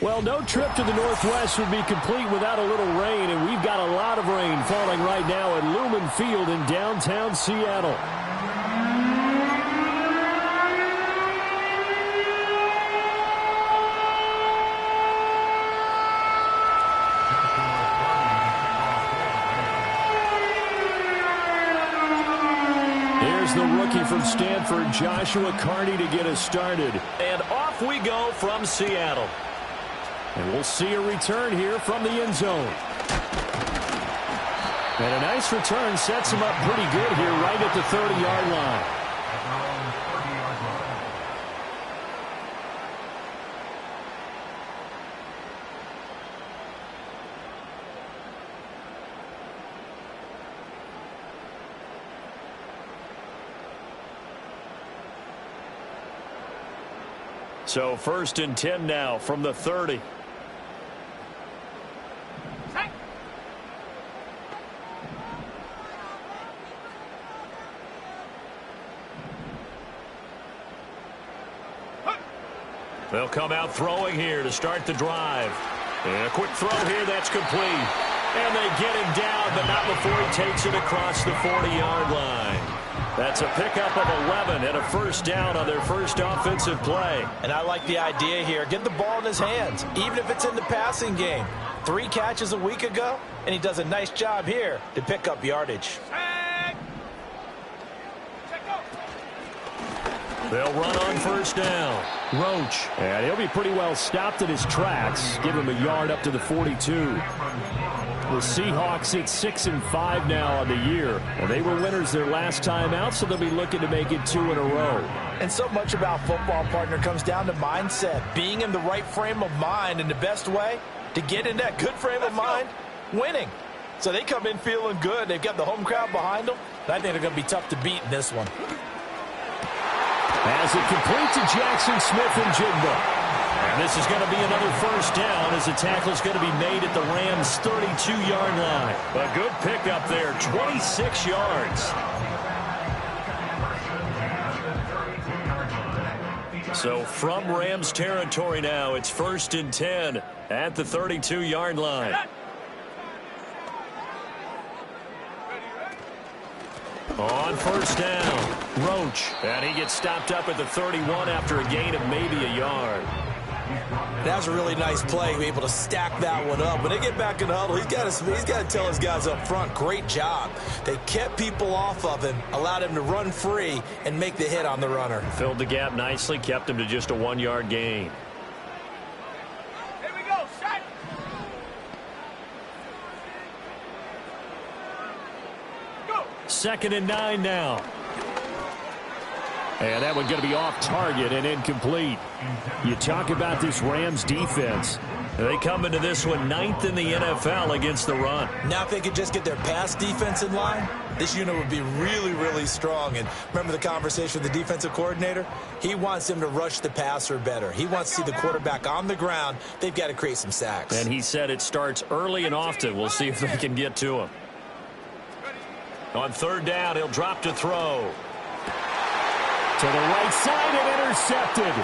Well, no trip to the Northwest would be complete without a little rain, and we've got a lot of rain falling right now at Lumen Field in downtown Seattle. Here's the rookie from Stanford, Joshua Carney, to get us started. And off we go from Seattle. And we'll see a return here from the end zone. And a nice return sets him up pretty good here right at the 30-yard line. So 1st and 10 now from the 30. They'll come out throwing here to start the drive. And a quick throw here, that's complete. And they get him down, but not before he takes it across the 40-yard line. That's a pickup of 11 and a first down on their first offensive play. And I like the idea here. Get the ball in his hands, even if it's in the passing game. 3 catches a week ago, and he does a nice job here to pick up yardage. They'll run on first down. Roach. And he'll be pretty well stopped in his tracks. Give him a yard up to the 42. The Seahawks sit 6-5 now on the year. And they were winners their last time out, so they'll be looking to make it 2 in a row. And so much about football, partner, comes down to mindset. Being in the right frame of mind, and the best way to get in that good frame of mind, winning. So they come in feeling good. They've got the home crowd behind them. I think they're going to be tough to beat in this one. As it complete to Jackson Smith and Jigba. And this is going to be another first down as the tackle's going to be made at the Rams' 32-yard line. A good pickup there, 26 yards. So from Rams territory now, it's 1st and 10 at the 32-yard line. On first down, Roach. And he gets stopped up at the 31 after a gain of maybe a yard. That was a really nice play, be able to stack that one up. When they get back in the huddle, he's got to tell his guys up front, great job. They kept people off of him, allowed him to run free and make the hit on the runner. Filled the gap nicely, kept him to just a 1-yard gain. Here we go, shot. 2nd and 9 now. And that one's going to be off target and incomplete. You talk about this Rams defense. They come into this one 9th in the NFL against the run. Now if they could just get their pass defense in line, this unit would be really, really strong. And remember the conversation with the defensive coordinator? He wants them to rush the passer better. He wants to see the quarterback on the ground. They've got to create some sacks. And he said it starts early and often. We'll see if they can get to him. On 3rd down, he'll drop to throw. To the right side and intercepted.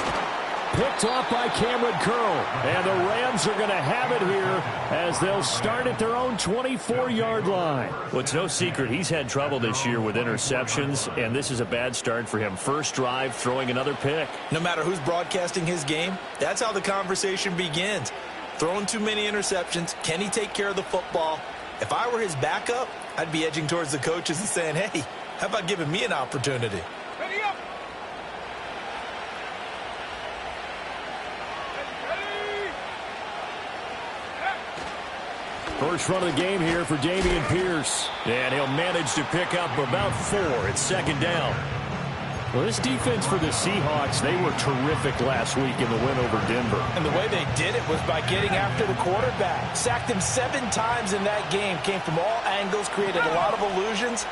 Picked off by Cameron Curl. And the Rams are going to have it here as they'll start at their own 24-yard line. Well, it's no secret he's had trouble this year with interceptions, and this is a bad start for him. First drive, throwing another pick. No matter who's broadcasting his game, that's how the conversation begins. Throwing too many interceptions. Can he take care of the football? If I were his backup, I'd be edging towards the coaches and saying, hey, how about giving me an opportunity? Ready up. First run of the game here for Dameon Pierce. And he'll manage to pick up about 4 at 2nd down. Well, this defense for the Seahawks, they were terrific last week in the win over Denver. And the way they did it was by getting after the quarterback. Sacked him 7 times in that game. Came from all angles, created a lot of illusions,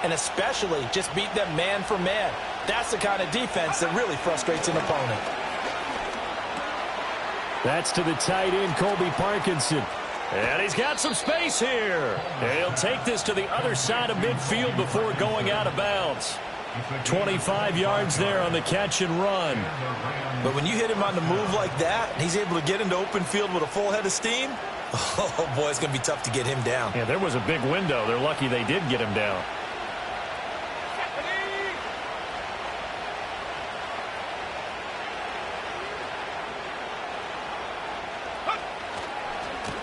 and especially just beat them man for man. That's the kind of defense that really frustrates an opponent. That's to the tight end, Colby Parkinson. And he's got some space here. He'll take this to the other side of midfield before going out of bounds. 25 yards there on the catch and run. But when you hit him on the move like that, and he's able to get into open field with a full head of steam, oh, boy, it's going to be tough to get him down. Yeah, there was a big window. They're lucky they did get him down.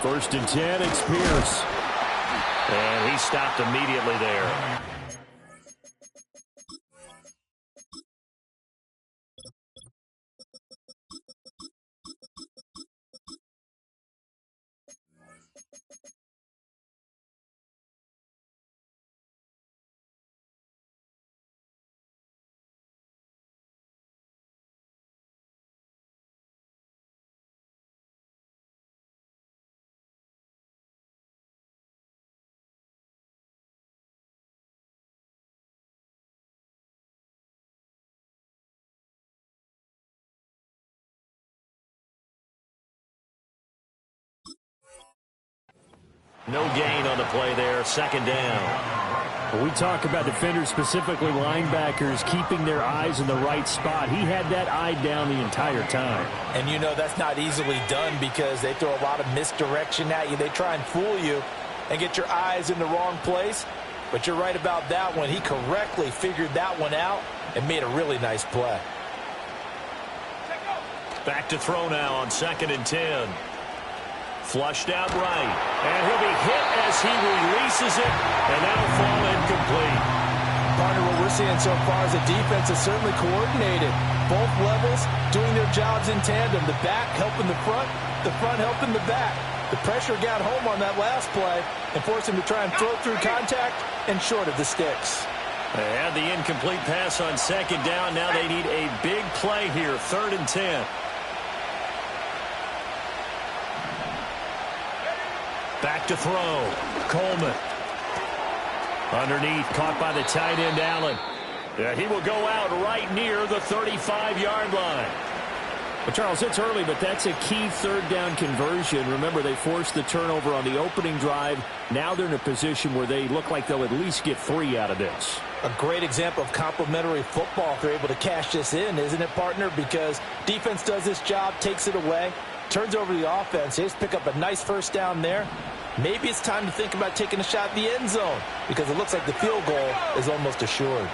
First and 10, it's Pierce. And he stopped immediately there. No gain on the play there, second down. When we talk about defenders, specifically linebackers, keeping their eyes in the right spot. He had that eye down the entire time. And you know that's not easily done because they throw a lot of misdirection at you. They try and fool you and get your eyes in the wrong place. But you're right about that one. He correctly figured that one out and made a really nice play. Back to throw now on second and 10. Flushed out right. And he'll be hit as he releases it. And that'll fall incomplete. Partner, what we're seeing so far is the defense is certainly coordinated. Both levels doing their jobs in tandem. The back helping the front helping the back. The pressure got home on that last play and forced him to try and throw through contact and short of the sticks. They had the incomplete pass on second down. Now they need a big play here, third and 10. Back to throw. Coleman. Underneath, caught by the tight end, Allen. Yeah, he will go out right near the 35-yard line. But, Charles, it's early, but that's a key third down conversion. Remember, they forced the turnover on the opening drive. Now they're in a position where they look like they'll at least get 3 out of this. A great example of complementary football if they're able to cash this in, isn't it, partner? Because defense does this job, takes it away, turns over the offense. They just pick up a nice first down there. Maybe it's time to think about taking a shot at the end zone because it looks like the field goal is almost assured.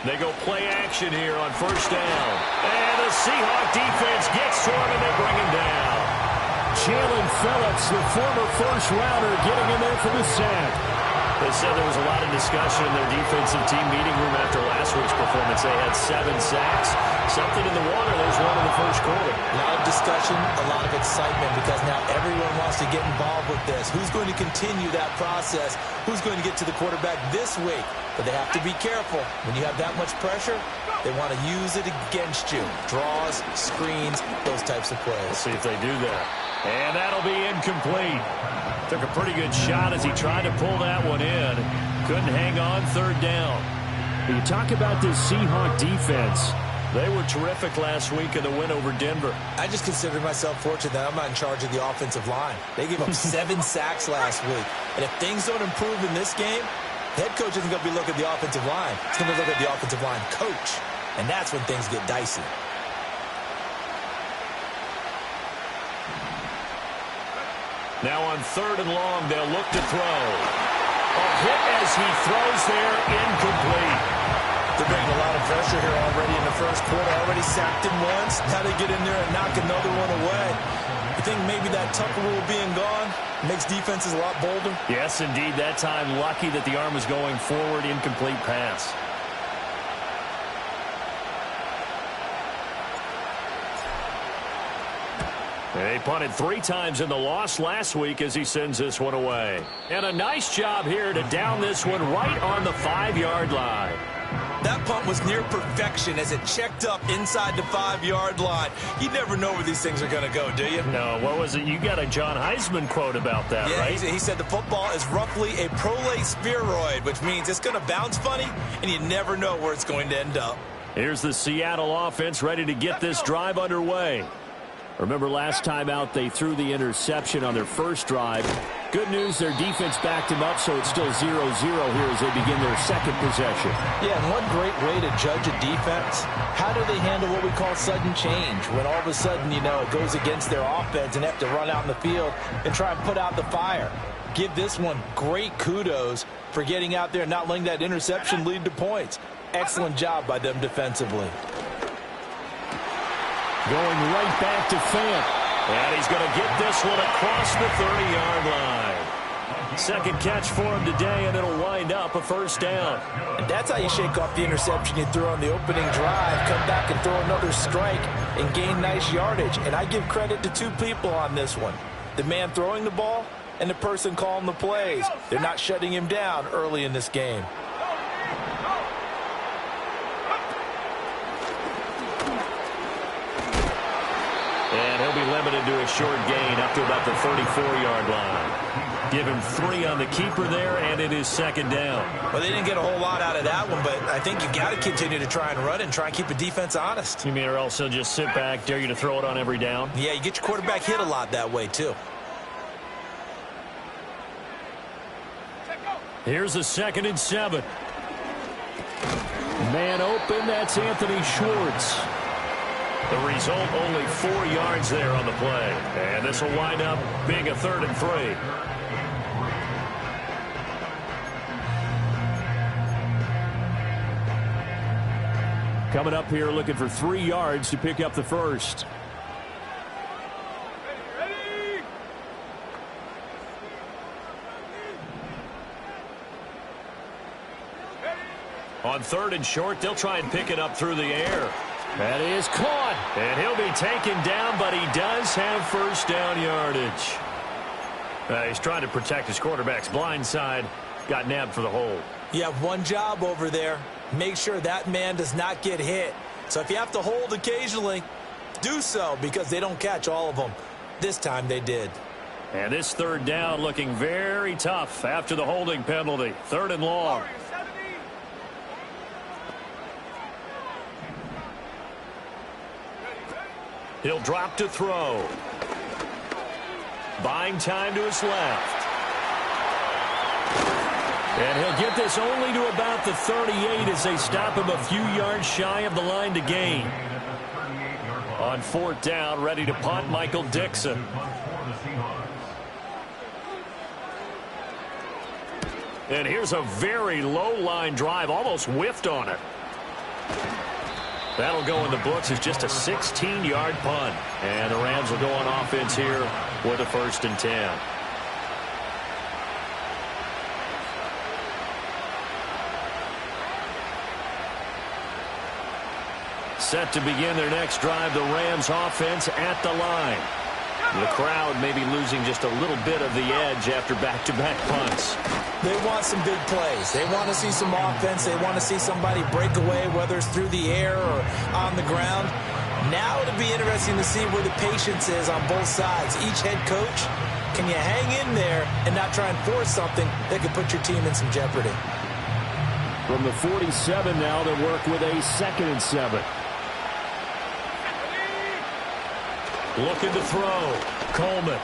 They go play action here on first down. And the Seahawk defense gets to him and they bring him down. Jalen Phillips, the former first-rounder, getting in there for the sack. They said there was a lot of discussion in their defensive team meeting room after last week's performance. They had 7 sacks. Something in the water. There's one in the first quarter. A lot of discussion, a lot of excitement because now everyone wants to get involved with this. Who's going to continue that process? Who's going to get to the quarterback this week? But they have to be careful. When you have that much pressure, they want to use it against you. Draws, screens, those types of plays. Let's see if they do that. And that'll be incomplete. Took a pretty good shot as he tried to pull that one in. Couldn't hang on third down. You talk about this Seahawk defense. They were terrific last week in the win over Denver. I just consider myself fortunate that I'm not in charge of the offensive line. They gave up 7 sacks last week. And if things don't improve in this game, the head coach isn't going to be looking at the offensive line. He's going to look at the offensive line coach. And that's when things get dicey. Now on third and long, they'll look to throw. A hit as he throws there, incomplete. They're bringing a lot of pressure here already in the first quarter. Already sacked him once. Now they get in there and knock another one away. You think maybe that Tucker rule being gone makes defenses a lot bolder? Yes, indeed. That time, lucky that the arm was going forward, incomplete pass. They punted 3 times in the loss last week as he sends this one away. And a nice job here to down this one right on the 5-yard line. That punt was near perfection as it checked up inside the 5-yard line. You never know where these things are going to go, do you? No, what was it? You got a John Heisman quote about that, right? He said the football is roughly a prolate spheroid, which means it's going to bounce funny, and you never know where it's going to end up. Here's the Seattle offense ready to get this drive underway. Remember last time out they threw the interception on their first drive. Good news, their defense backed him up, so it's still 0-0 here as they begin their second possession. Yeah, and one great way to judge a defense, how do they handle what we call sudden change? When all of a sudden, you know, it goes against their offense and they have to run out in the field and try and put out the fire. Give this one great kudos for getting out there and not letting that interception lead to points. Excellent job by them defensively. Going right back to Fant. And he's going to get this one across the 30-yard line. Second catch for him today, and it'll wind up a first down. And that's how you shake off the interception you threw on the opening drive, come back and throw another strike and gain nice yardage. And I give credit to two people on this one. The man throwing the ball and the person calling the plays. They're not shutting him down early in this game. And he'll be limited to a short gain up to about the 34-yard line. Give him 3 on the keeper there, and it is second down. Well, they didn't get a whole lot out of that one, but I think you've got to continue to try and run and try and keep the defense honest. You mean or else he'll just sit back, dare you to throw it on every down? Yeah, you get your quarterback hit a lot that way, too. Here's a 2nd and 7. Man open, that's Anthony Schwartz. The result, only 4 yards there on the play. And this will wind up being a 3rd and 3. Coming up here looking for 3 yards to pick up the first. On 3rd and short, they'll try and pick it up through the air. That is caught. And he'll be taken down, but he does have first down yardage. He's trying to protect his quarterback's blind side. Got nabbed for the hold. You have one job over there. Make sure that man does not get hit. So if you have to hold occasionally, do so because they don't catch all of them. This time they did. And this 3rd down looking very tough after the holding penalty. 3rd and long. He'll drop to throw. Buying time to his left. And he'll get this only to about the 38 as they stop him a few yards shy of the line to gain. On 4th down, ready to punt, Michael Dixon. And here's a very low line drive, almost whiffed on it. That'll go in the books as just a 16-yard punt. And the Rams will go on offense here with a 1st and 10. Set to begin their next drive, the Rams offense at the line. The crowd may be losing just a little bit of the edge after back-to-back punts. They want some big plays. They want to see some offense. They want to see somebody break away, whether it's through the air or on the ground. Now it'll be interesting to see where the patience is on both sides. Each head coach, can you hang in there and not try and force something that could put your team in some jeopardy? From the 47 now, they work with a 2nd and 7. Looking to throw. Coleman.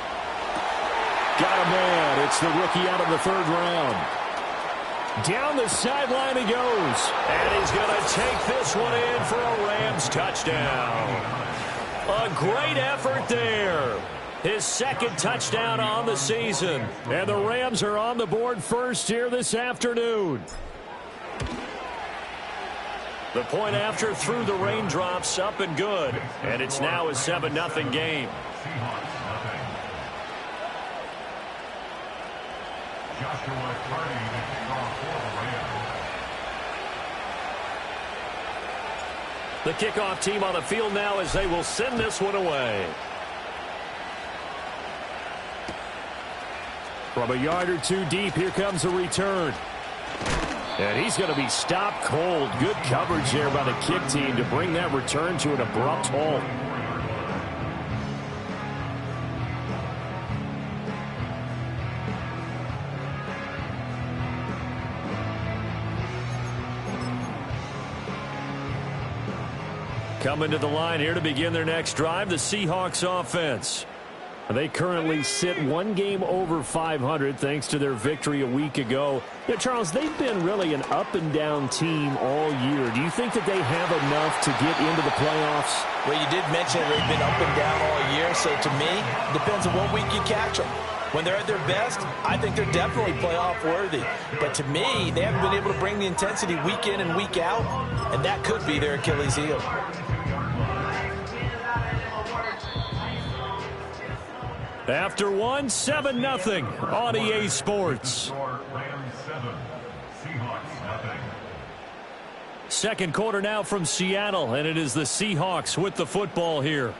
Got a man. It's the rookie out of the 3rd round. Down the sideline he goes. And he's going to take this one in for a Rams touchdown. A great effort there. His 2nd touchdown on the season. And the Rams are on the board first here this afternoon. The point after through the raindrops, up and good. And it's now a 7-0 game. The kickoff team on the field now as they will send this one away. From a yard or 2 deep, here comes a return. And he's going to be stopped cold. Good coverage there by the kick team to bring that return to an abrupt halt. Coming to the line here to begin their next drive, the Seahawks offense. They currently sit one game over 500 thanks to their victory a week ago. Yeah, Charles, they've been really an up-and-down team all year. Do you think that they have enough to get into the playoffs? Well, you did mention they've been up and down all year, so to me, it depends on what week you catch them. When they're at their best, I think they're definitely playoff worthy. But to me, they haven't been able to bring the intensity week in and week out, and that could be their Achilles heel. After one, 7-0 on EA Sports. Second quarter now from Seattle, and it is the Seahawks with the football here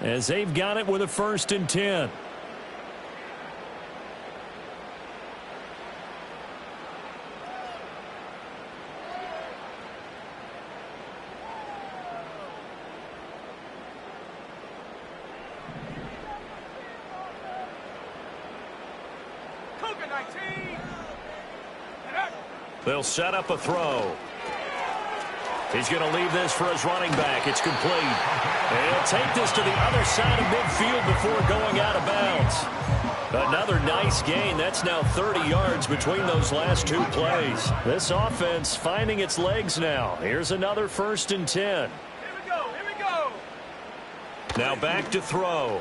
as they've got it with a 1st and 10. They'll set up a throw. He's going to leave this for his running back. It's complete. And he'll take this to the other side of midfield before going out of bounds. Another nice gain. That's now 30 yards between those last two plays. This offense finding its legs now. Here's another 1st and 10. Here we go. Here we go. Now back to throw.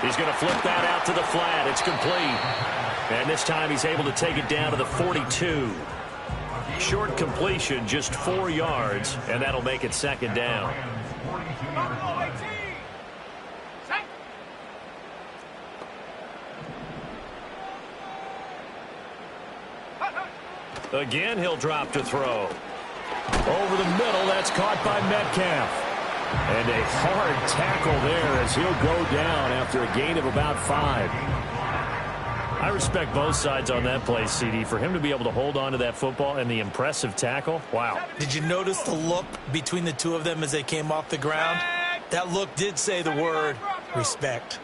He's going to flip that out to the flat. It's complete. And this time he's able to take it down to the 42. Short completion, just 4 yards, and that'll make it 2nd down. Again, he'll drop to throw. Over the middle, that's caught by Metcalf. And a hard tackle there as he'll go down after a gain of about 5. I respect both sides on that play, CD. For him to be able to hold on to that football and the impressive tackle, wow. Did you notice the look between the two of them as they came off the ground? That look did say the word respect.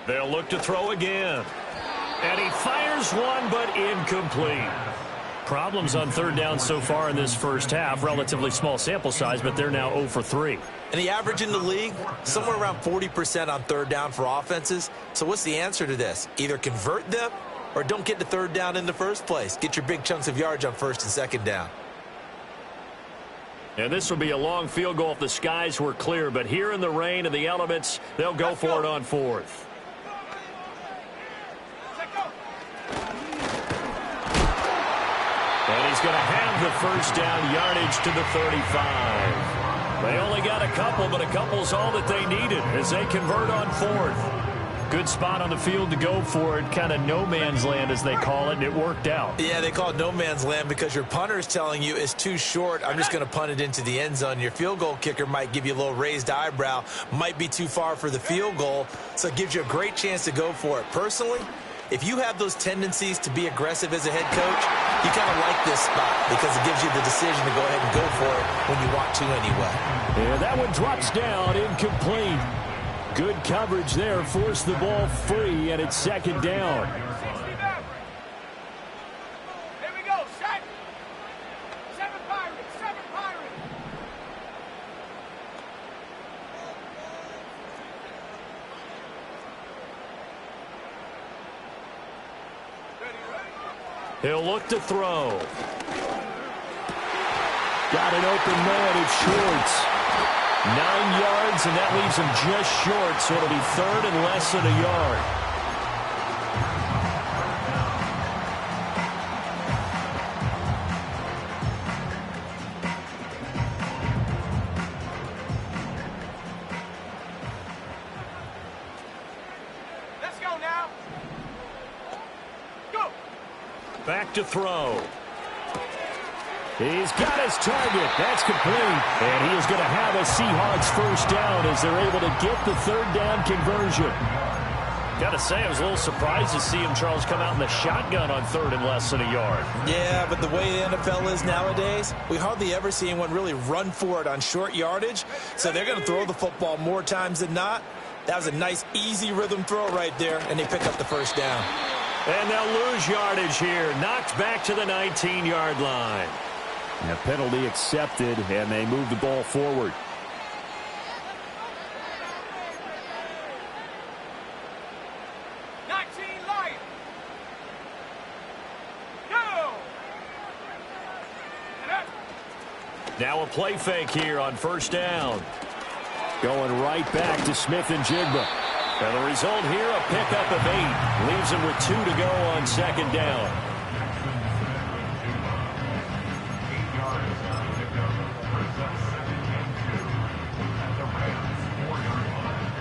They'll look to throw again. And he fires one, but incomplete. Problems on 3rd down so far in this first half. Relatively small sample size, but they're now 0 for 3. And the average in the league, somewhere around 40% on 3rd down for offenses. So what's the answer to this? Either convert them or don't get to 3rd down in the first place. Get your big chunks of yards on 1st and 2nd down. And this will be a long field goal if the skies were clear. But here in the rain and the elements, they'll go for it on 4th. And he's going to have the 1st down yardage to the 35. They only got a couple, but a couple's all that they needed as they convert on 4th. Good spot on the field to go for it. Kind of no man's land, as they call it, and it worked out. Yeah, they call it no man's land because your punter is telling you it's too short. I'm just going to punt it into the end zone. Your field goal kicker might give you a little raised eyebrow, might be too far for the field goal, so it gives you a great chance to go for it. Personally, if you have those tendencies to be aggressive as a head coach, you kind of like this spot because it gives you the decision to go ahead and go for it when you want to anyway. Yeah, that one drops down, incomplete. Good coverage there, forced the ball free, and it's 2nd down. Here we go, set. 7 Pirates, 7 Pirates. He'll look to throw. Got an open man, it's Schwartz. 9 yards, and that leaves him just short, so it'll be 3rd and less than a yard. Let's go now. Go. Back to throw. He's got his target. That's complete. And he is going to have a Seahawks 1st down as they're able to get the 3rd down conversion. Got to say, I was a little surprised to see him, Charles, come out in the shotgun on 3rd and less than a yard. Yeah, but the way the NFL is nowadays, we hardly ever see anyone really run for it on short yardage. So they're going to throw the football more times than not. That was a nice, easy rhythm throw right there, and they pick up the 1st down. And they'll lose yardage here. Knocked back to the 19-yard line. And a penalty accepted, and they move the ball forward. Now a play fake here on first down. Going right back to Smith and Jigba. And the result here, a pickup of 8. Leaves him with 2 to go on second down.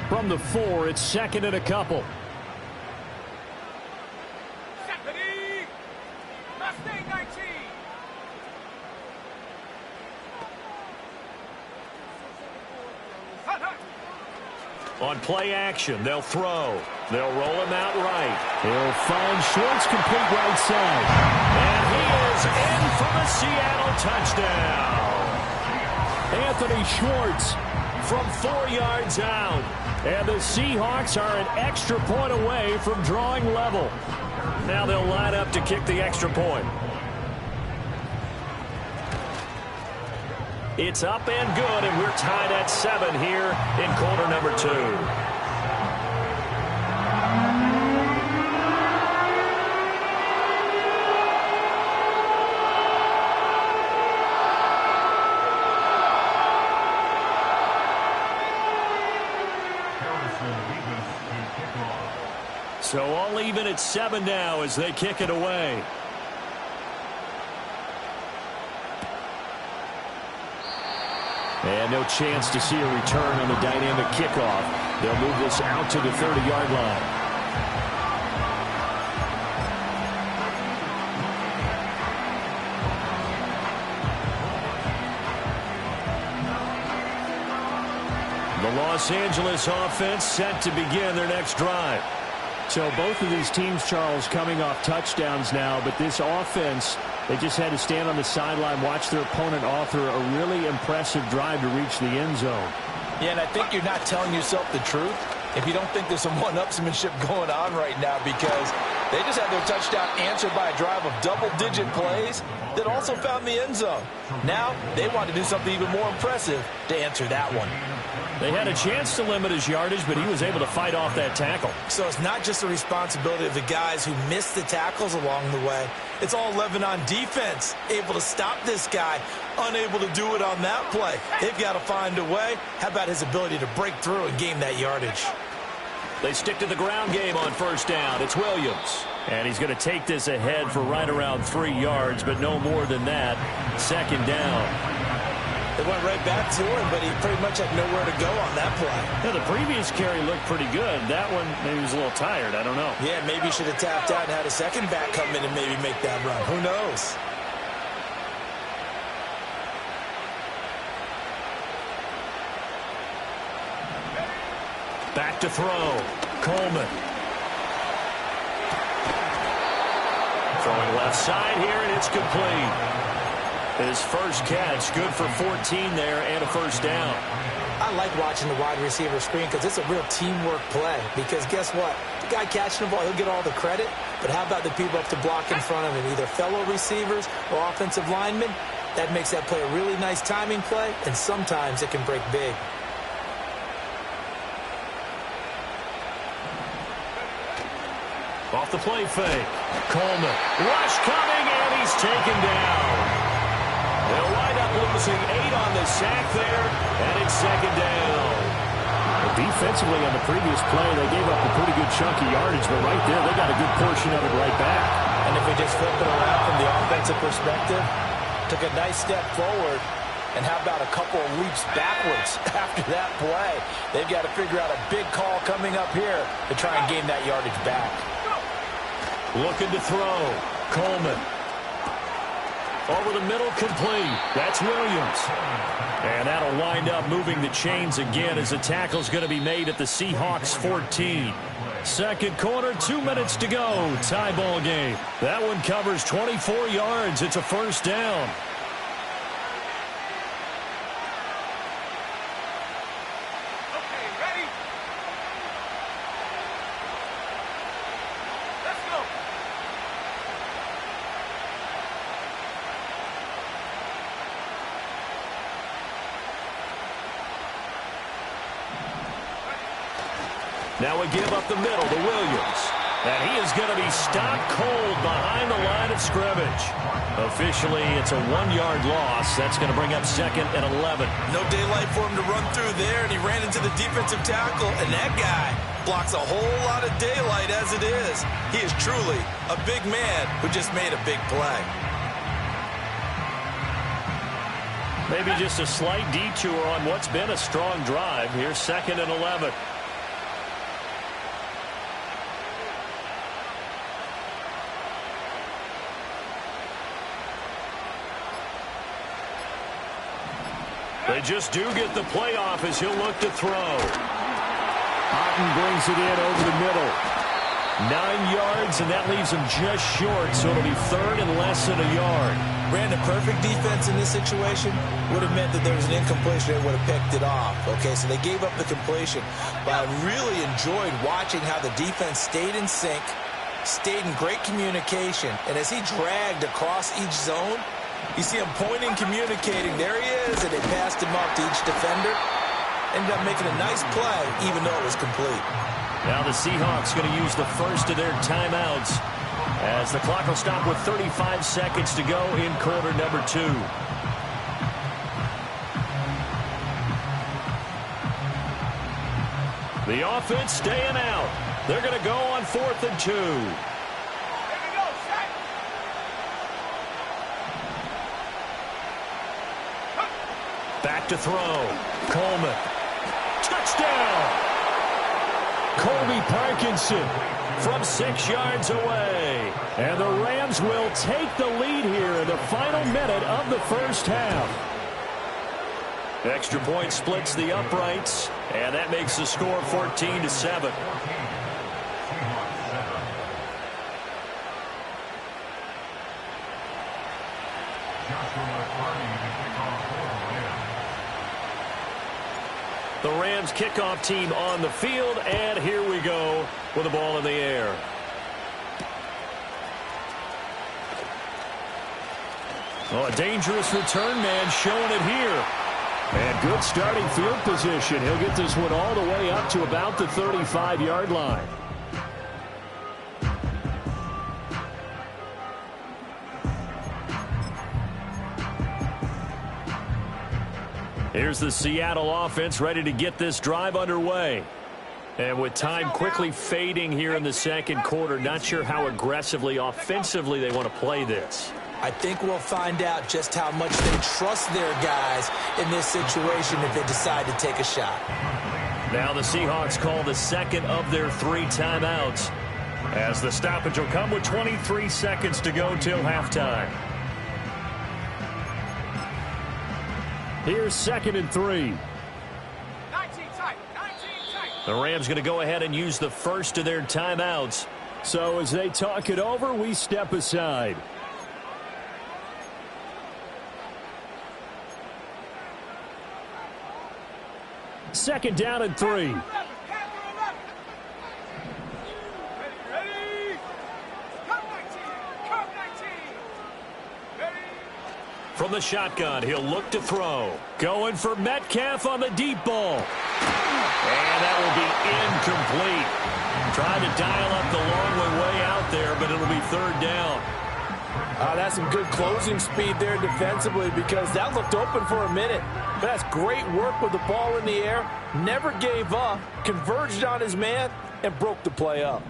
From the 4, it's second and a couple. On play action, they'll throw. They'll roll him out right. He'll find Schwartz, complete right side. And he is in for the Seattle touchdown. Anthony Schwartz from 4 yards out. And the Seahawks are an extra point away from drawing level. Now they'll line up to kick the extra point. It's up and good, and we're tied at 7 here in quarter number 2. So all even at 7 now as they kick it away. And no chance to see a return on the dynamic kickoff. They'll move this out to the 30-yard line. The Los Angeles offense set to begin their next drive. So both of these teams, Charles, coming off touchdowns now, but this offense, they just had to stand on the sideline, watch their opponent author a really impressive drive to reach the end zone. Yeah, and I think you're not telling yourself the truth if you don't think there's some one-upsmanship going on right now, because they just had their touchdown answered by a drive of double-digit plays that also found the end zone. Now they want to do something even more impressive to answer that one. They had a chance to limit his yardage, but he was able to fight off that tackle. So it's not just the responsibility of the guys who missed the tackles along the way. It's all 11 on defense, able to stop this guy, unable to do it on that play. They've got to find a way. How about his ability to break through and gain that yardage? They stick to the ground game on first down. It's Williams. And he's going to take this ahead for right around 3 yards, but no more than that. Second down. They went right back to him, but he pretty much had nowhere to go on that play. Yeah, the previous carry looked pretty good. That one, maybe he was a little tired. I don't know. Yeah, maybe he should have tapped out and had a second back come in and maybe make that run. Who knows? Back to throw. Coleman. Throwing left side here, and it's complete. His first catch, good for 14 there and a first down. I like watching the wide receiver screen because it's a real teamwork play. Because guess what? The guy catching the ball, he'll get all the credit. But how about the people up to block in front of him? Either fellow receivers or offensive linemen. That makes that play a really nice timing play, and sometimes it can break big. Off the play fake. Coleman. Rush coming, and he's taken down. They'll wind up losing 8 on the sack there, and it's second down. Well, defensively on the previous play, they gave up a pretty good chunk of yardage, but right there, they got a good portion of it right back. And if we just flip it around from the offensive perspective, took a nice step forward, and how about a couple of leaps backwards after that play? They've got to figure out a big call coming up here to try and gain that yardage back. Looking to throw. Coleman. Over the middle, complete. That's Williams. And that'll wind up moving the chains again as the tackle's going to be made at the Seahawks 14. Second quarter, 2 minutes to go. Tie ball game. That one covers 24 yards. It's a first down. Now we give up the middle to Williams. And he is going to be stopped cold behind the line of scrimmage. Officially, it's a 1-yard loss. That's going to bring up 2nd and 11. No daylight for him to run through there, and he ran into the defensive tackle, and that guy blocks a whole lot of daylight as it is. He is truly a big man who just made a big play. Maybe just a slight detour on what's been a strong drive. Here's 2nd and 11. They just do get the playoff as he'll look to throw. Otten brings it in over the middle. 9 yards, and that leaves him just short, so it'll be 3rd and less than a yard. Brandon, perfect defense in this situation would have meant that there was an incompletion that would have picked it off. Okay, so they gave up the completion. But I really enjoyed watching how the defense stayed in sync, stayed in great communication, and as he dragged across each zone, you see him pointing, communicating. There he is, and they passed him off to each defender. Ended up making a nice play, even though it was complete. Now the Seahawks going to use the first of their timeouts as the clock will stop with 35 seconds to go in quarter number 2. The offense staying out. They're going to go on 4th and 2. Back to throw. Coleman. Touchdown! Colby Parkinson from 6 yards away. And the Rams will take the lead here in the final minute of the first half. Extra point splits the uprights, and that makes the score 14-7. The Rams kickoff team on the field, and here we go with the ball in the air. Oh, a dangerous return man showing it here. And good starting field position. He'll get this one all the way up to about the 35-yard line. Here's the Seattle offense ready to get this drive underway. And with time quickly fading here in the second quarter, not sure how aggressively, offensively they want to play this. I think we'll find out just how much they trust their guys in this situation if they decide to take a shot. Now the Seahawks call the second of their 3 timeouts, as the stoppage will come with 23 seconds to go till halftime. Here's 2nd and 3. 19 tight. The Rams going to go ahead and use the first of their timeouts. So as they talk it over, we step aside. Second down and 3. From the shotgun, he'll look to throw. Going for Metcalf on the deep ball. And that will be incomplete. Trying to dial up the long way out there, but it'll be 3rd down. That's some good closing speed there defensively, because that looked open for a minute. But that's great work with the ball in the air. Never gave up, converged on his man, and broke the play up.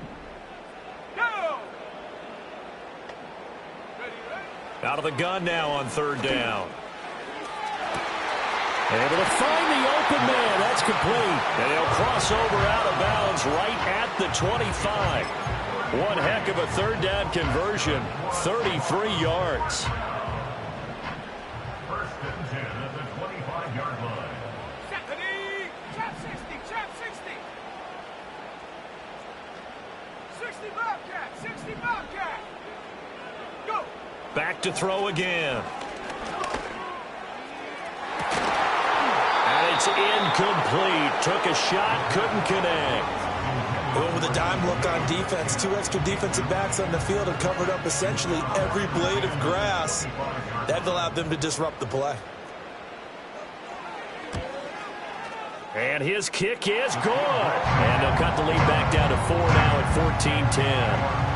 Out of the gun now on 3rd down. Able to find the open man. That's complete. And he'll cross over out of bounds right at the 25. One heck of a 3rd down conversion. 33 yards. First and 10 at the 25-yard line. Trap 60, trap 60. 60 Bobcat, 60 Bobcat. Go. Back to throw again. And it's incomplete. Took a shot, couldn't connect. Going with a dime look on defense. 2 extra defensive backs on the field have covered up essentially every blade of grass. That allowed them to disrupt the play. And his kick is good. And they'll cut the lead back down to 4 now at 14-10.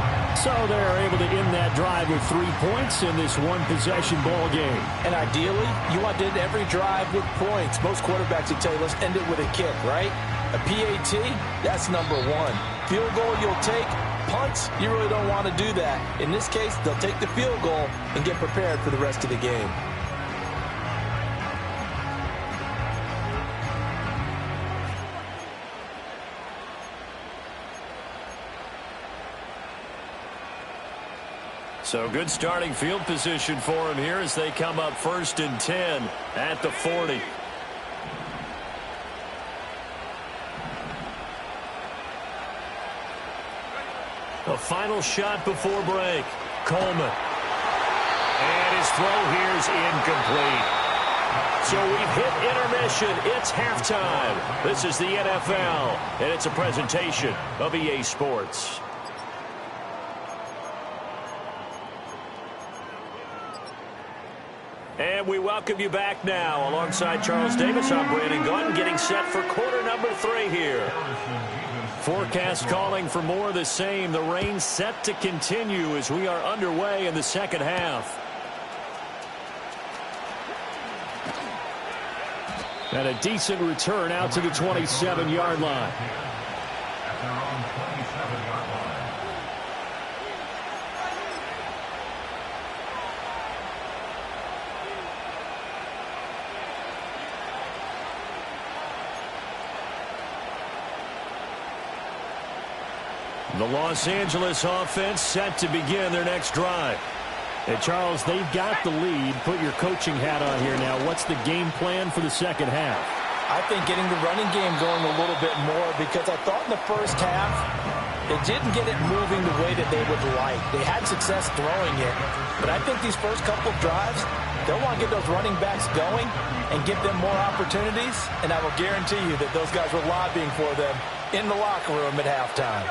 So they're able to end that drive with 3 points in this one-possession ball game. And ideally, you want to end every drive with points. Most quarterbacks would tell you, let's end it with a kick, right? A PAT, that's number one. Field goal you'll take. Punts, you really don't want to do that. In this case, they'll take the field goal and get prepared for the rest of the game. So good starting field position for him here as they come up 1st and 10 at the 40. A final shot before break. Coleman. And his throw here is incomplete. So we've hit intermission. It's halftime. This is the NFL, and it's a presentation of EA Sports. And we welcome you back now. Alongside Charles Davis, I'm Brandon Gaunt, getting set for quarter number 3 here. Forecast calling for more of the same. The rain set to continue as we are underway in the second half. And a decent return out to the 27-yard line. At their own 27-yard line. The Los Angeles offense set to begin their next drive. And Charles, they've got the lead. Put your coaching hat on here now. What's the game plan for the second half? I think getting the running game going a little bit more, because I thought in the first half they didn't get it moving the way that they would like. They had success throwing it, but I think these first couple of drives, they'll want to get those running backs going and give them more opportunities, and I will guarantee you that those guys were lobbying for them in the locker room at halftime.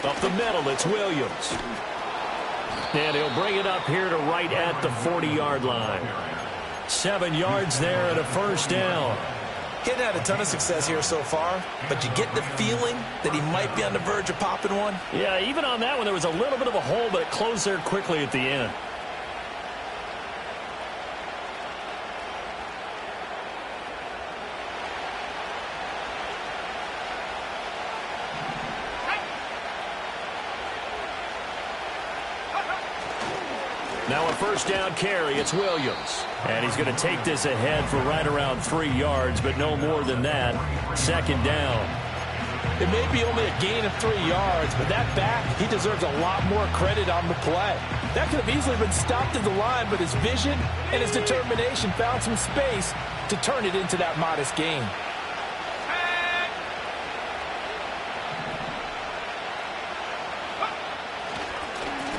Up the middle, it's Williams. And he'll bring it up here to right at the 40-yard line. 7 yards there and a first down. He hadn't had a ton of success here so far, but you get the feeling that he might be on the verge of popping one. Yeah, even on that one, there was a little bit of a hole, but it closed there quickly at the end. Now a first down carry, it's Williams. And he's going to take this ahead for right around 3 yards, but no more than that. Second down. It may be only a gain of 3 yards, but that back, he deserves a lot more credit on the play. That could have easily been stopped at the line, but his vision and his determination found some space to turn it into that modest gain.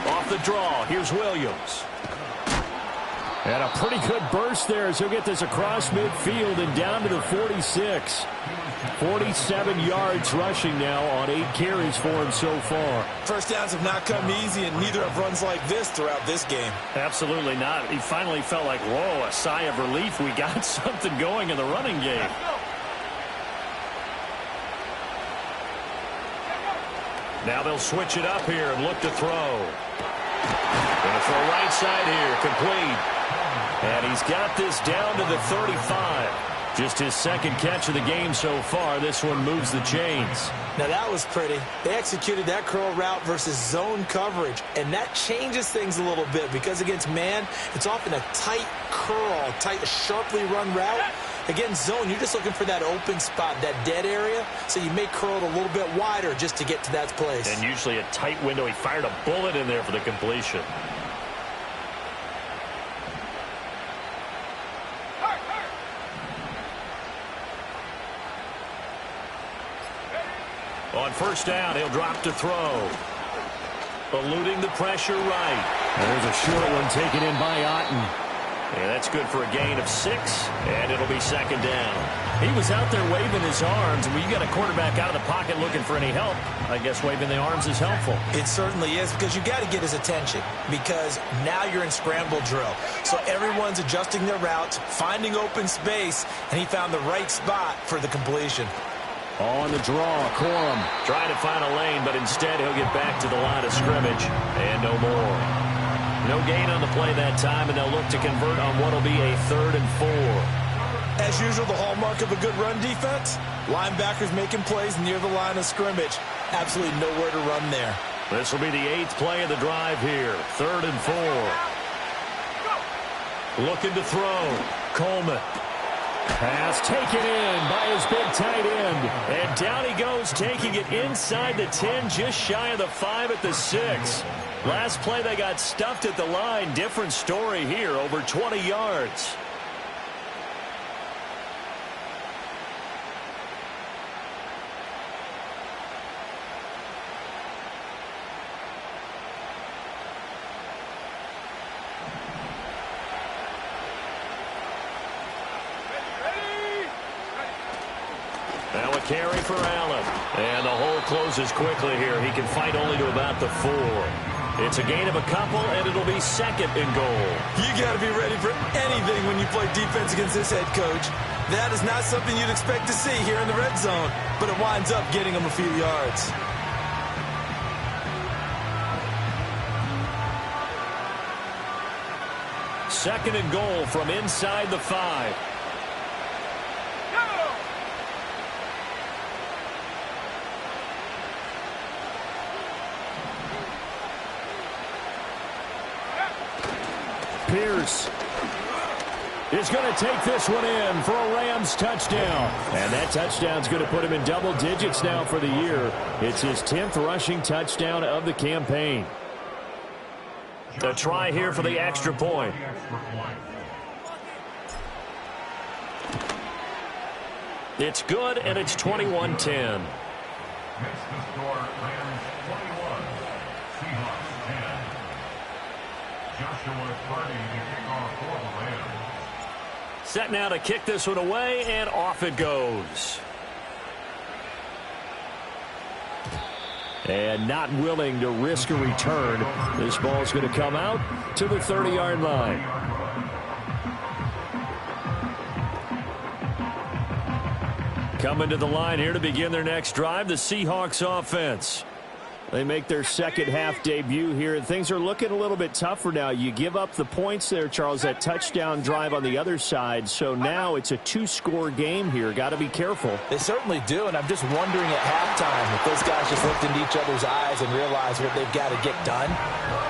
Off the draw, here's Williams. And a pretty good burst there as he'll get this across midfield and down to the 46. 47 yards rushing now on 8 carries for him so far. First downs have not come easy, and neither have runs like this throughout this game. Absolutely not. He finally felt like, whoa, a sigh of relief. We got something going in the running game. Now they'll switch it up here and look to throw. Going to throw right side here, complete. And he's got this down to the 35. Just his second catch of the game so far. This one moves the chains. Now that was pretty. They executed that curl route versus zone coverage, and that changes things a little bit because against man, it's often a tight curl, tight, sharply run route. Against zone, you're just looking for that open spot, that dead area, so you may curl it a little bit wider just to get to that place. And usually a tight window. He fired a bullet in there for the completion. On first down, he'll drop to throw. Eluding the pressure right. There's a short one taken in by Otten. And that's good for a gain of 6, and it'll be second down. He was out there waving his arms, and when you got a quarterback out of the pocket looking for any help, I guess waving the arms is helpful. It certainly is, because you got to get his attention, because now you're in scramble drill. So everyone's adjusting their routes, finding open space, and he found the right spot for the completion. On the draw, Corum. Trying to find a lane, but instead he'll get back to the line of scrimmage, and no more. No gain on the play that time, and they'll look to convert on what will be a 3rd and 4. As usual, the hallmark of a good run defense, linebackers making plays near the line of scrimmage. Absolutely nowhere to run there. This will be the 8th play of the drive here. 3rd and 4. Looking to throw. Coleman. Pass taken in by his big tight end. And down he goes, taking it inside the 10, just shy of the 5 at the 6. Last play they got stuffed at the line. Different story here, over 20 yards. Now a carry for Allen. And the hole closes quickly here. He can fight only to about the 4. It's a gain of a couple, and it'll be 2nd and goal. You got to be ready for anything when you play defense against this head coach. That is not something you'd expect to see here in the red zone, but it winds up getting him a few yards. Second and goal from inside the 5. Pierce is going to take this one in for a Rams touchdown. And that touchdown's going to put him in double digits now for the year. It's his 10th rushing touchdown of the campaign. A try here for the extra point. It's good, and it's 21-10. Set now to kick this one away, and off it goes. And not willing to risk a return. This ball's going to come out to the 30-yard line. Coming to the line here to begin their next drive, the Seahawks offense. They make their second half debut here, and things are looking a little bit tougher now. You give up the points there, Charles, that touchdown drive on the other side. So now it's a 2-score game here. Got to be careful. They certainly do, and I'm just wondering at halftime if those guys just looked into each other's eyes and realized what they've got to get done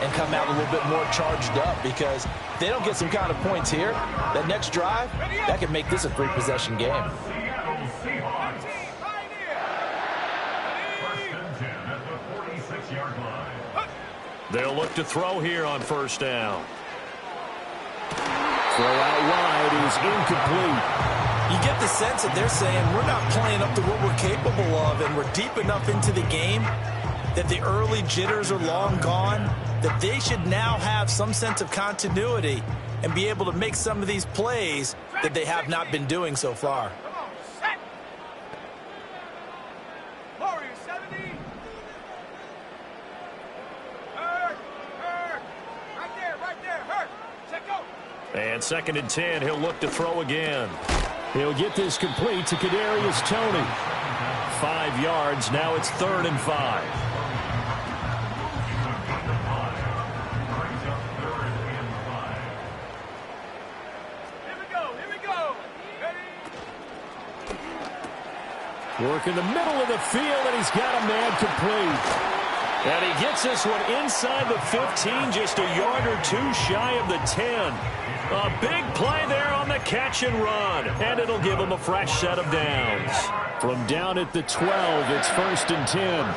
and come out a little bit more charged up, because if they don't get some kind of points here, that next drive, that could make this a 3-possession game. They'll look to throw here on first down. Throw out wide is incomplete. You get the sense that they're saying we're not playing up to what we're capable of, and we're deep enough into the game that the early jitters are long gone, that they should now have some sense of continuity and be able to make some of these plays that they have not been doing so far. And 2nd and 10, he'll look to throw again. He'll get this complete to Kadarius Toney. 5 yards, now it's 3rd and 5. Here we go. Ready? Work in the middle of the field, and he's got a man complete. And he gets this one inside the 15, just a yard or 2 shy of the 10. A big play there on the catch and run, and it'll give him a fresh set of downs. From down at the 12, it's 1st and 10.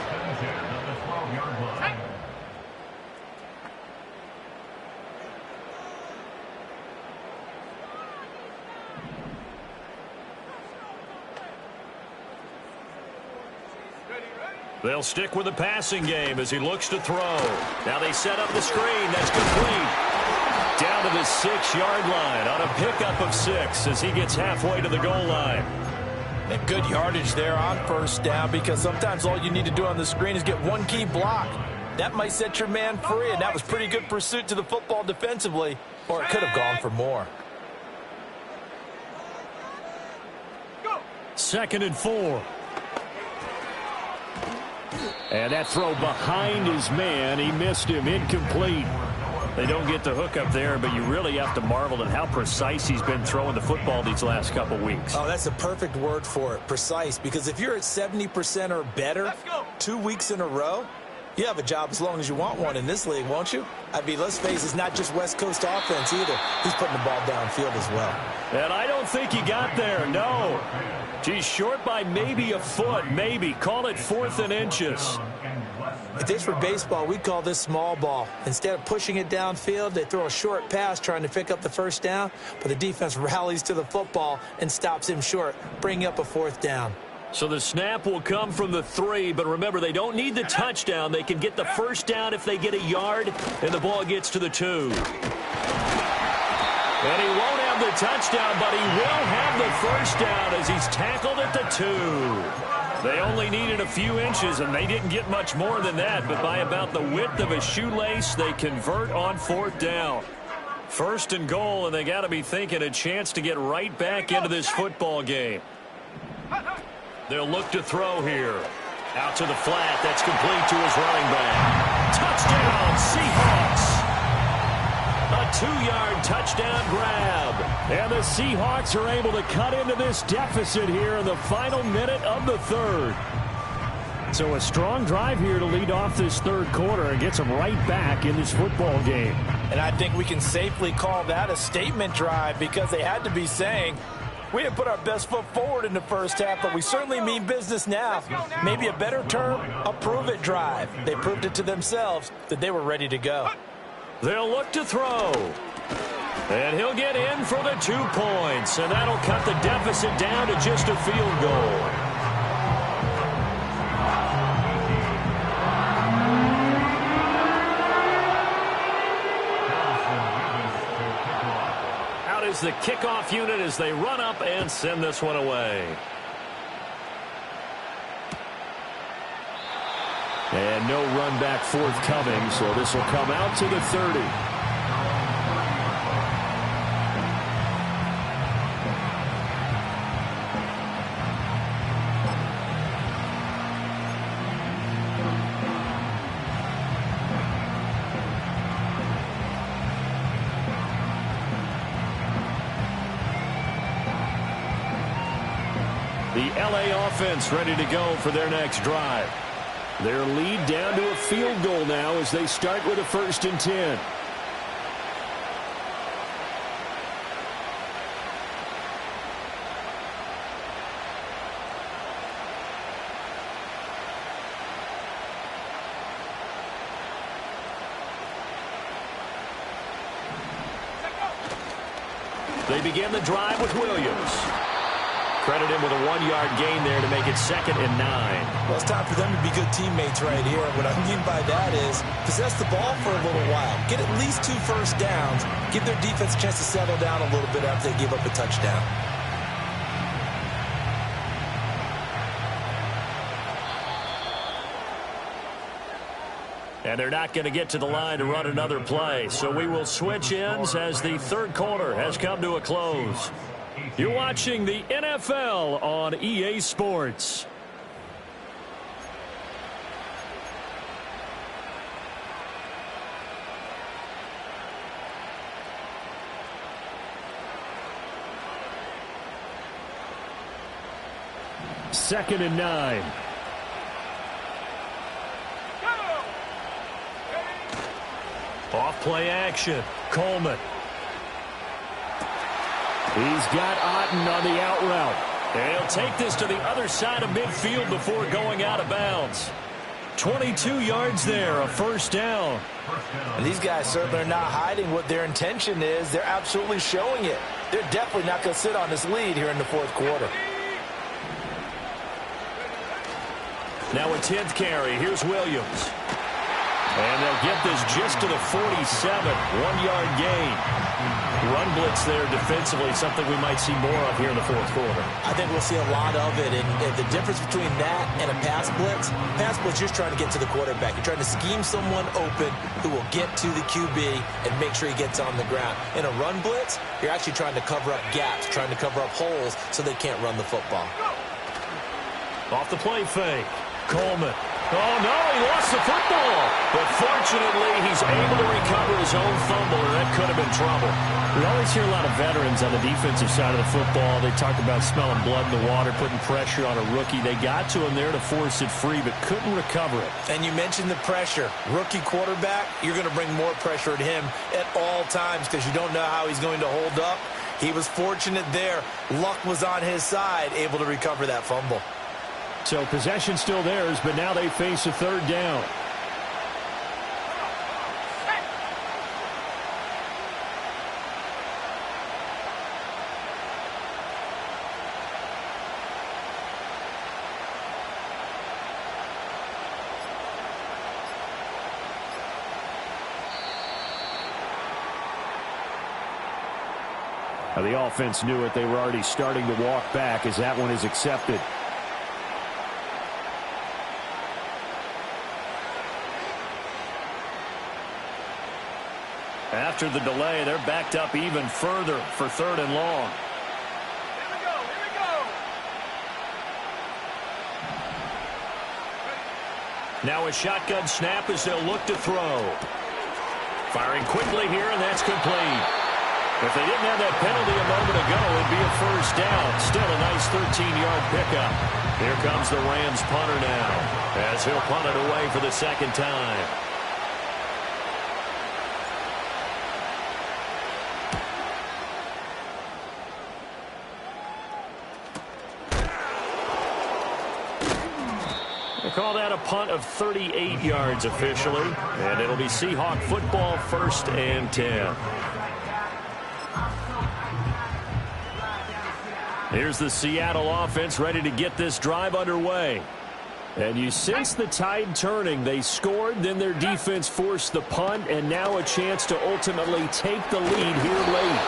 They'll stick with the passing game as he looks to throw. Now they set up the screen. That's complete. Down to the 6-yard line on a pickup of 6 as he gets halfway to the goal line. And good yardage there on first down, because sometimes all you need to do on the screen is get one key block. That might set your man free, and that was pretty good pursuit to the football defensively, or it could have gone for more. 2nd and 4. And that throw behind his man. He missed him. Incomplete. They don't get the hook up there, but you really have to marvel at how precise he's been throwing the football these last couple weeks. Oh, that's a perfect word for it, precise, because if you're at 70% or better 2 weeks in a row, you have a job as long as you want one in this league, won't you? I mean, let's face it, it's not just West Coast offense either. He's putting the ball downfield as well. And I don't think he got there, no. Geez, short by maybe a foot, maybe. Call it 4th and inches. If this were baseball, we'd call this small ball. Instead of pushing it downfield, they throw a short pass trying to pick up the first down, but the defense rallies to the football and stops him short, bringing up a 4th down. So the snap will come from the 3, but remember, they don't need the touchdown. They can get the first down if they get a yard, and the ball gets to the 2. And he won't have the touchdown, but he will have the first down as he's tackled at the 2. They only needed a few inches, and they didn't get much more than that, but by about the width of a shoelace, they convert on 4th down. 1st and goal, and they got to be thinking a chance to get right back into this football game. They'll look to throw here. Out to the flat. That's complete to his running back. Touchdown, Seahawks. A 2-yard touchdown grab. And the Seahawks are able to cut into this deficit here in the final minute of the 3rd. So a strong drive here to lead off this 3rd quarter and gets them right back in this football game. And I think we can safely call that a statement drive, because they had to be saying, we didn't put our best foot forward in the first half, but we certainly mean business now. Maybe a better term, a prove-it drive. They proved it to themselves that they were ready to go. They'll look to throw. And he'll get in for the 2 points, and that'll cut the deficit down to just a field goal. Is the kickoff unit as they run up and send this one away. And no run back forthcoming, so this will come out to the 30. The LA offense ready to go for their next drive. Their lead down to a field goal now as they start with a 1st and 10. They begin the drive with Williams. Credit him with a 1-yard gain there to make it 2nd and 9. Well, it's time for them to be good teammates right here. What I mean by that is possess the ball for a little while. Get at least 2 first downs. Give their defense a chance to settle down a little bit after they give up a touchdown. And they're not going to get to the line to run another play. So we will switch ends as the 3rd quarter has come to a close. You're watching the NFL on EA Sports. Second and 9. Off play action. Coleman. He's got Otten on the out route. And he'll take this to the other side of midfield before going out of bounds. 22 yards there, a 1st down. And these guys certainly are not hiding what their intention is. They're absolutely showing it. They're definitely not going to sit on this lead here in the 4th quarter. Now a 10th carry. Here's Williams. And they'll get this just to the 47. 1-yard gain. Run blitz there defensively, something we might see more of here in the fourth quarter. I think we'll see a lot of it. And the difference between that and a pass blitz, you're just trying to get to the quarterback. You're trying to scheme someone open who will get to the QB and make sure he gets on the ground. In a run blitz, you're actually trying to cover up gaps, trying to cover up holes so they can't run the football. Off the play fake. Coleman. Oh, no, he lost the football. But fortunately, he's able to recover his own fumble, and that could have been trouble. We always hear a lot of veterans on the defensive side of the football. They talk about smelling blood in the water, putting pressure on a rookie. They got to him there to force it free, but couldn't recover it. And you mentioned the pressure. Rookie quarterback, you're going to bring more pressure at him at all times because you don't know how he's going to hold up. He was fortunate there. Luck was on his side, able to recover that fumble. So possession still theirs, but now they face a third down. Now the offense knew it. They were already starting to walk back as that one is accepted. After the delay, they're backed up even further for third and long. Here we go, here we go. Now a shotgun snap as they'll look to throw. Firing quickly here, and that's complete. If they didn't have that penalty a moment ago, it'd be a first down. Still a nice 13-yard pickup. Here comes the Rams punter now, as he'll punt it away for the second time. Call that a punt of 38 yards officially, and it'll be Seahawk football, 1st and 10. Here's the Seattle offense ready to get this drive underway. And you sense the tide turning. They scored, then their defense forced the punt, and now a chance to ultimately take the lead here late.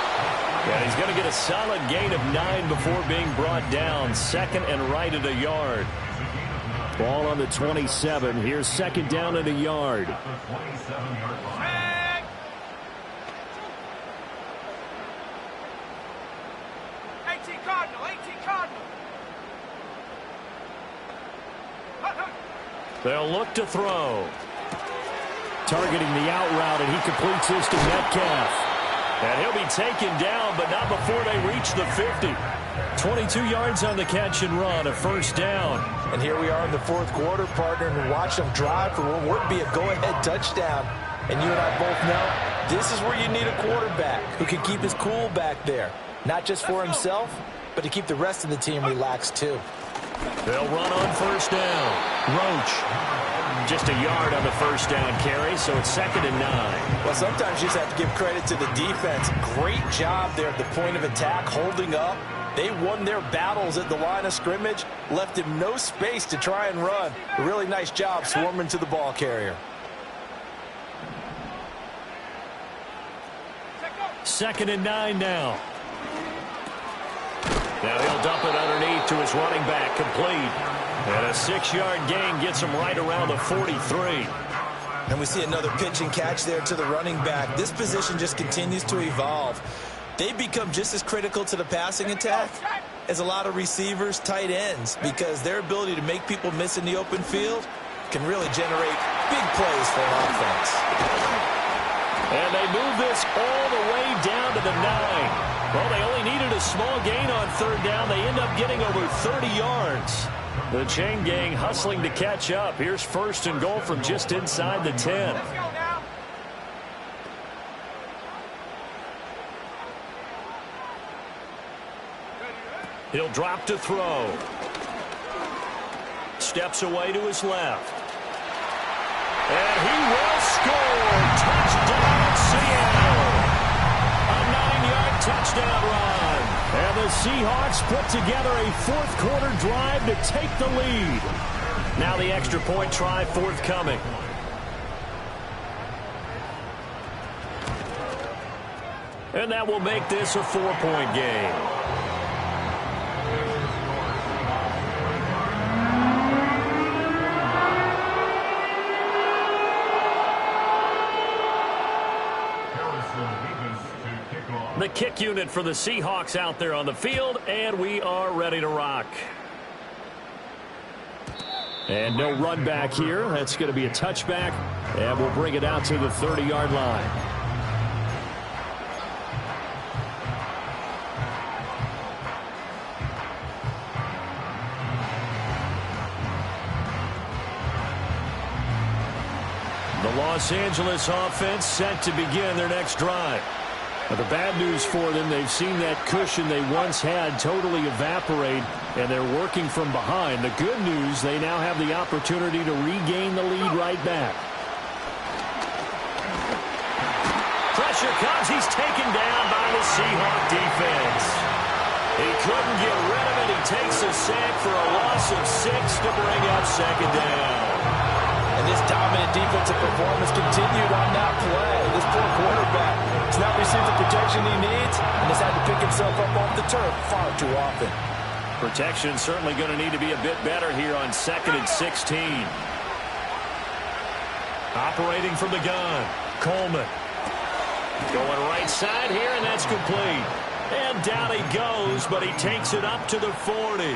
And he's going to get a solid gain of 9 before being brought down. 2nd and right at a yard. Ball on the 27. Here's 2nd down at a yard. 18 Cardinal, 18 Cardinal. They'll look to throw. Targeting the out route, and he completes this to Metcalf. And he'll be taken down, but not before they reach the 50. 22 yards on the catch and run, a 1st down. And here we are in the fourth quarter, partner, and watch them drive for what would be a go-ahead touchdown. And you and I both know this is where you need a quarterback who can keep his cool back there. Not just for himself, but to keep the rest of the team relaxed too. They'll run on 1st down. Roach. Just a yard on the 1st down carry, so it's 2nd and 9. Well, sometimes you just have to give credit to the defense. Great job there at the point of attack, holding up. They won their battles at the line of scrimmage, left him no space to try and run. A really nice job swarming to the ball carrier. 2nd and 9 now. Now he'll dump it underneath to his running back, complete. And a 6-yard gain gets him right around the 43. And we see another pitch and catch there to the running back. This position just continues to evolve. They become just as critical to the passing attack as a lot of receivers, tight ends, because their ability to make people miss in the open field can really generate big plays for an offense. And they move this all the way down to the 9. Well, they only needed a small gain on 3rd down. They end up getting over 30 yards. The chain gang hustling to catch up. Here's 1st and goal from just inside the 10. Let's go now. He'll drop to throw. Steps away to his left. And he will score. Touchdown, Seattle. A 9-yard touchdown run. And the Seahawks put together a 4th quarter drive to take the lead. Now the extra point try forthcoming. And that will make this a 4-point game. The kick unit for the Seahawks out there on the field, and we are ready to rock. And no run back here. That's going to be a touchback, and we'll bring it out to the 30-yard line. The Los Angeles offense set to begin their next drive. But the bad news for them, they've seen that cushion they once had totally evaporate, and they're working from behind. The good news, they now have the opportunity to regain the lead right back. Pressure comes. He's taken down by the Seahawk defense. He couldn't get rid of it. He takes a sack for a loss of 6 to bring up second down. And this dominant defensive performance continued on that play. This poor quarterback has not received the protection he needs and has had to pick himself up off the turf far too often. Protection certainly going to need to be a bit better here on 2nd and 16. Operating from the gun, Coleman. Going right side here, and that's complete. And down he goes, but he takes it up to the 40.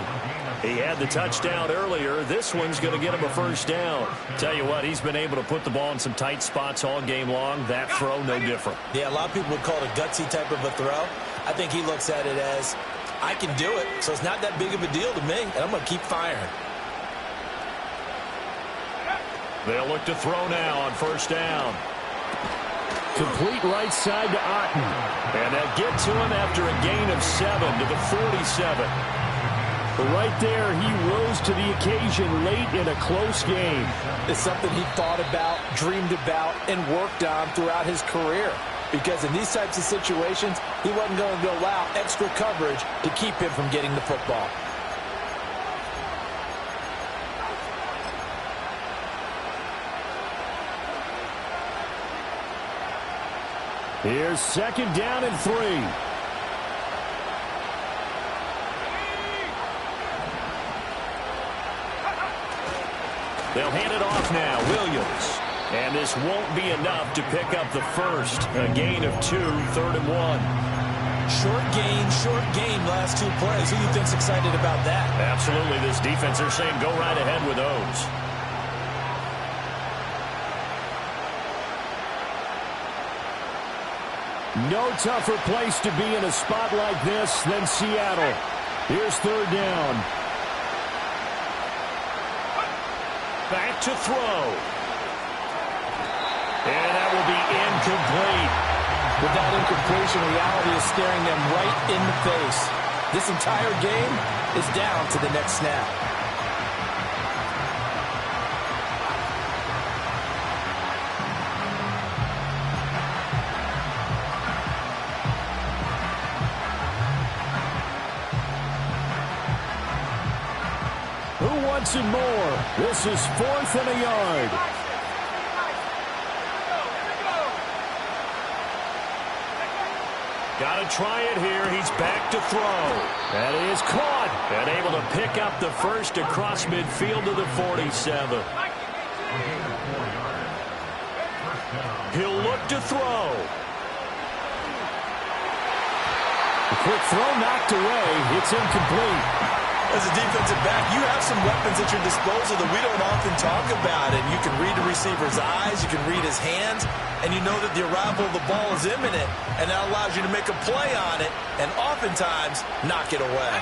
He had the touchdown earlier. This one's going to get him a first down. Tell you what, he's been able to put the ball in some tight spots all game long. That throw, no different. Yeah, a lot of people would call it a gutsy type of a throw. I think he looks at it as, I can do it, so it's not that big of a deal to me, and I'm going to keep firing. They'll look to throw now on first down. Complete right side to Otten. And they'll get to him after a gain of 7 to the 47. But right there, he rose to the occasion late in a close game. It's something he thought about, dreamed about, and worked on throughout his career. Because in these types of situations, he wasn't going to allow extra coverage to keep him from getting the football. Here's 2nd down and 3. They'll hand it off now, Williams. And this won't be enough to pick up the first. A gain of 2, 3rd and 1. Short game, last 2 plays. Who do you think's excited about that? Absolutely, this defense, they're saying go right ahead with those. No tougher place to be in a spot like this than Seattle. Here's 3rd down. Back to throw. And that will be incomplete. With that incompletion, reality is staring them right in the face. This entire game is down to the next snap. Who wants it more? This is 4th and a yard. Got to try it here. He's back to throw. That is caught. And able to pick up the first across midfield to the 47. He'll look to throw. The quick throw knocked away. It's incomplete. As a defensive back, you have some weapons at your disposal that we don't often talk about. And you can read the receiver's eyes, you can read his hands, and you know that the arrival of the ball is imminent, and that allows you to make a play on it and oftentimes knock it away.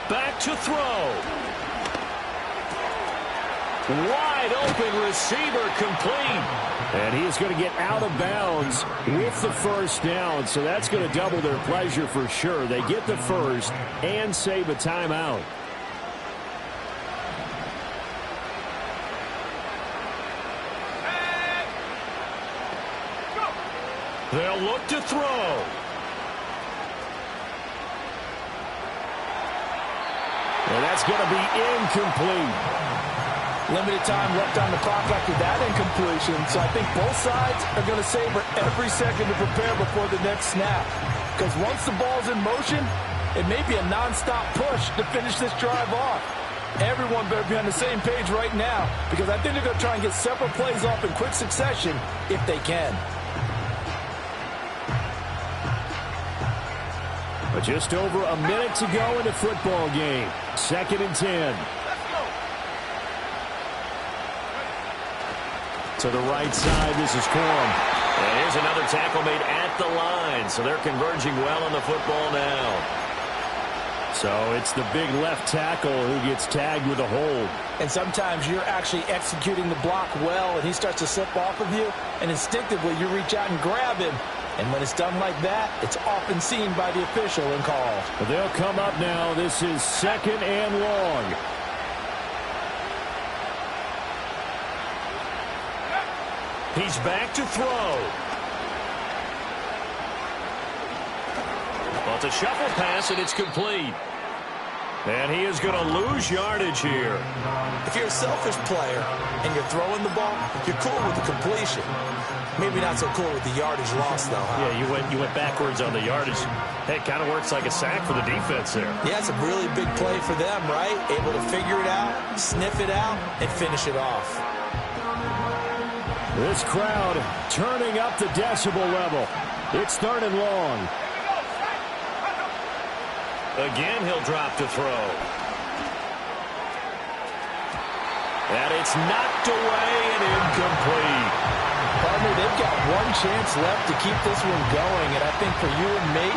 Back to throw. Wide open receiver, complete. And he is going to get out of bounds with the first down, so that's going to double their pleasure for sure. They get the first and save a timeout. They'll look to throw. And that's going to be incomplete. Limited time left on the clock after that incompletion, so I think both sides are going to savor every second to prepare before the next snap. Because once the ball's in motion, it may be a non-stop push to finish this drive off. Everyone better be on the same page right now, because I think they're going to try and get several plays off in quick succession if they can. But just over a minute to go in the football game. 2nd and 10. To the right side, this is Corum. And here's another tackle made at the line, so they're converging well on the football now. So it's the big left tackle who gets tagged with a hold. And sometimes you're actually executing the block well, and he starts to slip off of you, and instinctively you reach out and grab him. And when it's done like that, it's often seen by the official and called. But they'll come up now. This is 2nd and long. He's back to throw. Well, it's a shuffle pass, and it's complete. And he is going to lose yardage here. If you're a selfish player and you're throwing the ball, you're cool with the completion. Maybe not so cool with the yardage loss, though, huh? Yeah, you went backwards on the yardage. Hey, it kind of works like a sack for the defense there. Yeah, it's a really big play for them, right? Able to figure it out, sniff it out, and finish it off. This crowd turning up the decibel level. It's 3rd and long. Again, he'll drop to throw. And it's knocked away and incomplete. Partner, they've got one chance left to keep this one going, and I think for you and me,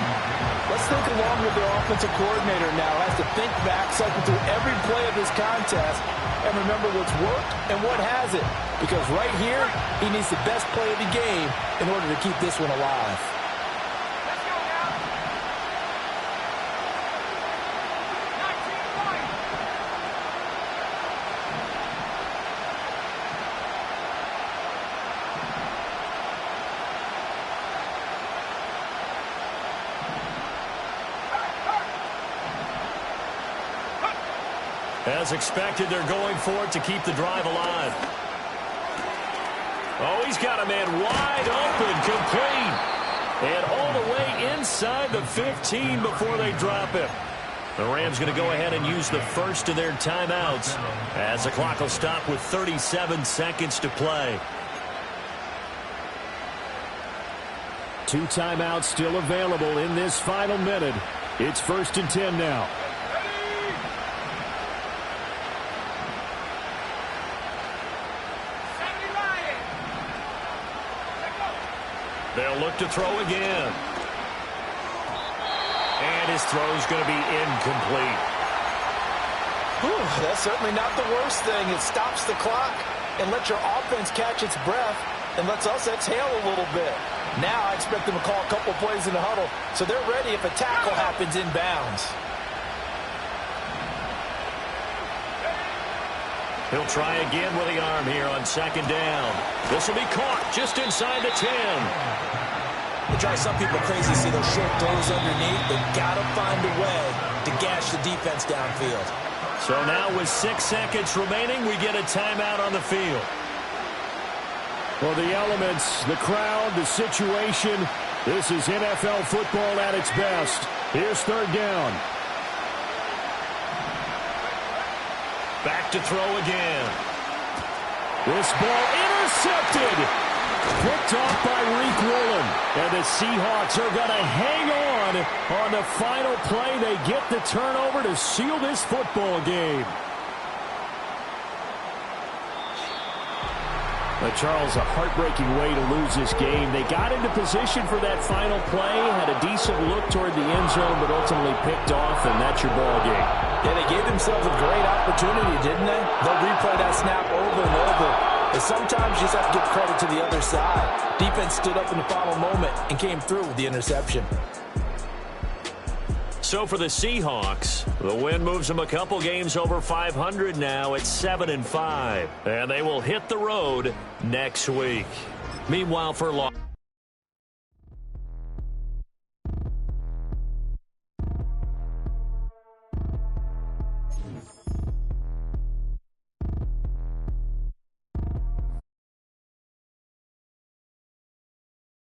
let's think along with their offensive coordinator now. Has to think back, cycle through every play of this contest, and remember what's worked and what hasn't. Because right here, he needs the best play of the game in order to keep this one alive. As expected, they're going for it to keep the drive alive. Oh, he's got a man wide open, complete. And all the way inside the 15 before they drop him. The Rams going to go ahead and use the first of their timeouts as the clock will stop with 37 seconds to play. 2 timeouts still available in this final minute. It's 1st and 10 now. They'll look to throw again. And his throw's going to be incomplete. Whew, that's certainly not the worst thing. It stops the clock and lets your offense catch its breath and lets us exhale a little bit. Now I expect them to call a couple plays in the huddle so they're ready if a tackle happens inbounds. He'll try again with the arm here on 2nd down. This will be caught just inside the 10. It drives some people crazy to see those short throws underneath. They've got to find a way to gash the defense downfield. So now with 6 seconds remaining, we get a timeout on the field. Well, the elements, the crowd, the situation, this is NFL football at its best. Here's 3rd down. Back to throw again. This ball intercepted. Picked off by Reek Woolen. And the Seahawks are going to hang on the final play. They get the turnover to seal this football game. Charles, a heartbreaking way to lose this game. They got into position for that final play, had a decent look toward the end zone, but ultimately picked off, and that's your ball game. Yeah, they gave themselves a great opportunity, didn't they? They'll replay that snap over and over. And sometimes you just have to give credit to the other side. Defense stood up in the final moment and came through with the interception. So for the Seahawks, the win moves them a couple games over 500 now at 7-5. And they will hit the road next week. Meanwhile, for